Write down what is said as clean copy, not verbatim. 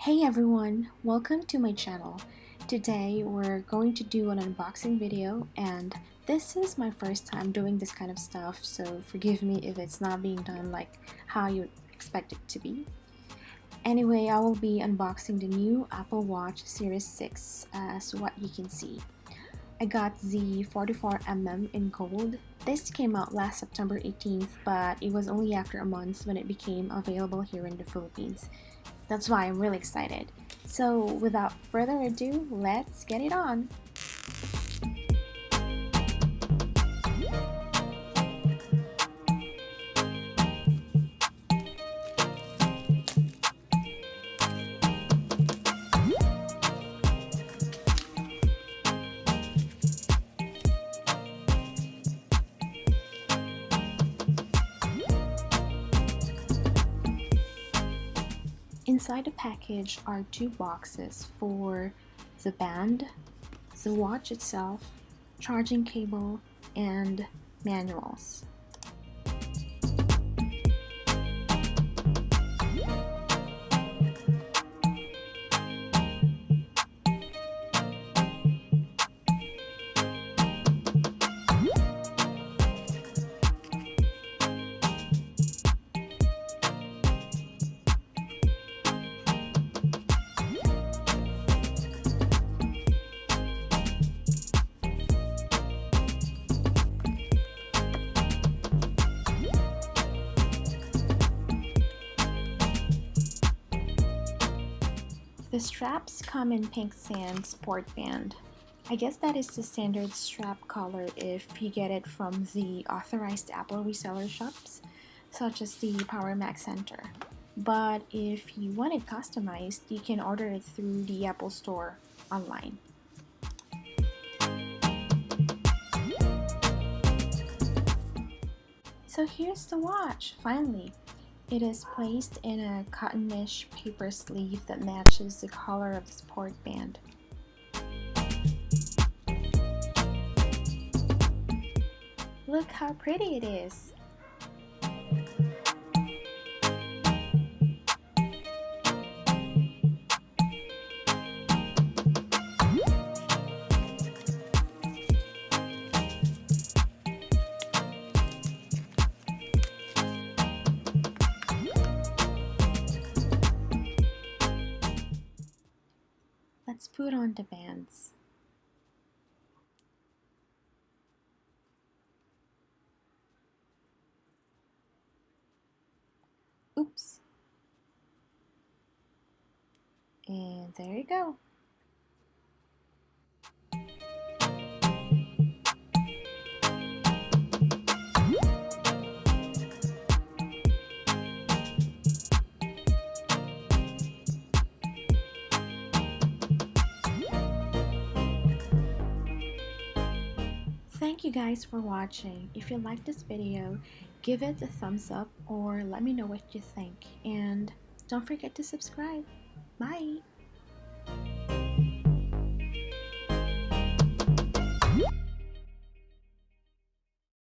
Hey everyone, welcome to my channel. Today we're going to do an unboxing video and this is my first time doing this kind of stuff, so forgive me if it's not being done like how you expect it to be. Anyway, I will be unboxing the new Apple Watch Series 6 as what you can see. I got the 44mm in gold. This came out last September 18th, but it was only after a month when it became available here in the Philippines. That's why I'm really excited. So without further ado, let's get it on! Inside the package are two boxes for the band, the watch itself, charging cable, and manuals. The straps come in pink sand sport band. I guess that is the standard strap color if you get it from the authorized Apple reseller shops, such as the Power Mac Center. But if you want it customized, you can order it through the Apple Store online. So here's the watch, finally. It is placed in a cottonish paper sleeve that matches the color of the sport band. Look how pretty it is! Let's put on the bands. Oops. And there you go. Thank you guys for watching. If you like this video, give it a thumbs up or let me know what you think. And don't forget to subscribe. Bye!